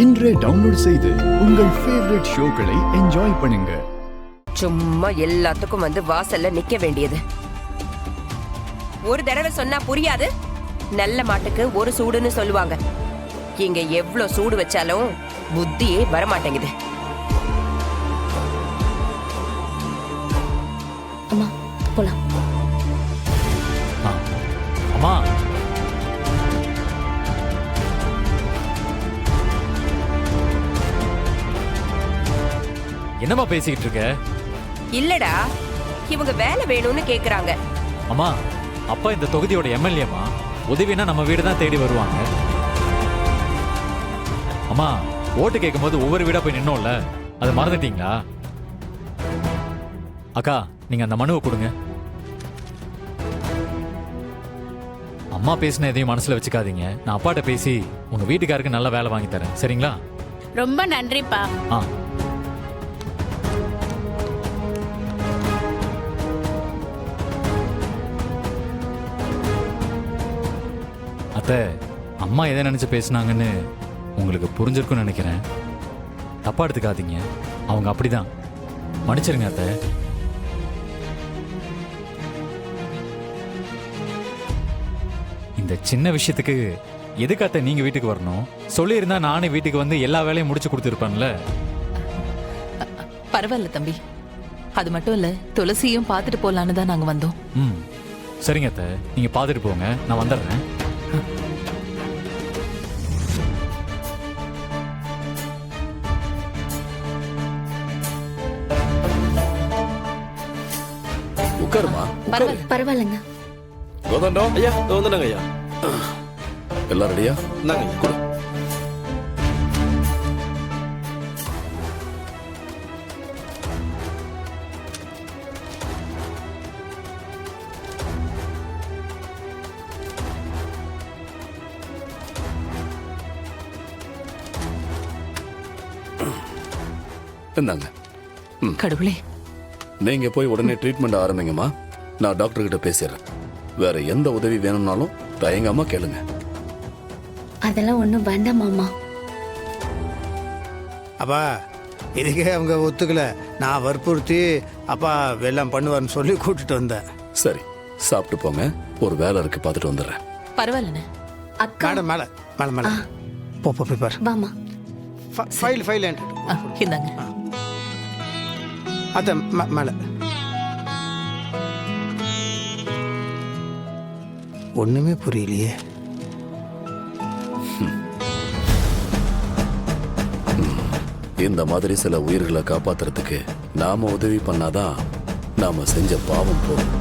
இன்றே டவுன்லோட் செய்து உங்கள் ஃபேவரட் ஷோக்களை என்ஜாய் பண்ணுங்க. சும்மா எல்லாத்துக்கும் வந்து வாசல்ல நிக்க வேண்டியது. ஒரு தடவை சொன்னா புரியாது. நல்ல மாட்டுக்கு ஒரு சூடுன்னு சொல்லுவாங்க. இங்க எவ்வளவு சூடு வச்சாலும் புத்தியே வரமாட்டேங்குது. அம்மா போலாம். அம்மா என்னம்மா பேசிக்கிட்டு இருக்க? இல்லடா, இவங்க வேலை வேணும்னு கேக்குறாங்க. அம்மா, அப்பா இந்த தொகுதியோட எம்எல்ஏமா, உதவினா நம்ம வீடு தான் தேடி வருவாங்க. அம்மா, ஓட்டு கேட்கும் போது ஒவ்வொரு வீடா போய் நின்னோம்ல, அதை மறந்துட்டீங்களா? அக்கா, நீங்க அந்த மனுவை கொடுங்க. அம்மா பேசின எதையும் மனசுல வச்சுக்காதீங்க. நான் அப்பாட்ட பேசி உங்க வீட்டுக்காருக்கு நல்ல வேலை வாங்கி தரேன், சரிங்களா? ரொம்ப நன்றிப்பா. அத்தை, அம்மா எதை நினைச்சு பேசினாங்கன்னு உங்களுக்கு புரிஞ்சிருக்கும்னு நினைக்கிறேன். தப்பா எடுத்துக்காதீங்க, அவங்க அப்படிதான். மன்னிச்சிருங்க அத்தை. இந்த சின்ன விஷயத்துக்கு எதுக்கு அத்தை நீங்க வீட்டுக்கு வரணும்? சொல்லியிருந்தா நானே வீட்டுக்கு வந்து எல்லா வேலையும் முடிச்சு கொடுத்துருப்பேன்ல. பரவாயில்ல தம்பி, அது மட்டும் இல்ல, துளசியும் பார்த்துட்டு போலான்னு தான் நாங்க வந்தோம். சரிங்க அத்தை, நீங்க பார்த்துட்டு போங்க, நான் வந்துடுறேன். உட்காருமா. பரவாயில்லைங்க. கோதண்டம் ஐயா, வந்துடுங்க ஐயா. எல்லாம் ரெடியா? நாங்க கொடு. இந்தாங்க. கடவுளே, நீங்க போய் உடனே ட்ரீட்மெண்ட் ஆரம்பிங்கம்மா. நான் டாக்டர் கிட்ட பேசிடுறேன். வேற எந்த உதவி வேணும்னாலும் தயங்காம கேளுங்க. அதெல்லாம் ஒண்ணும் வேண்டாம் மாமா. அப்பா, இதுக்கே அவங்க ஒத்துக்கல. நான் வற்புறுத்தி அப்பா எல்லாம் பண்ணுவார்னு சொல்லி கூட்டிட்டு வந்தேன். சரி, சாப்பிட்டு போங்க. ஒரு வேலை இருக்கு, பார்த்துட்டு வந்துடுறேன். பரவாயில்லண்ணே. அக்கா மேடம், மேல மேல மேல போய் பாரு. வாமா. ஃபைல் இந்தாங்க. அத மேல. ஒண்ணுமே புரியலையே. இந்த மாதிரி சில உயிர்களை காப்பாத்துறதுக்கு நாம உதவி பண்ணாதான் நாம செஞ்ச பாவம் போகும்.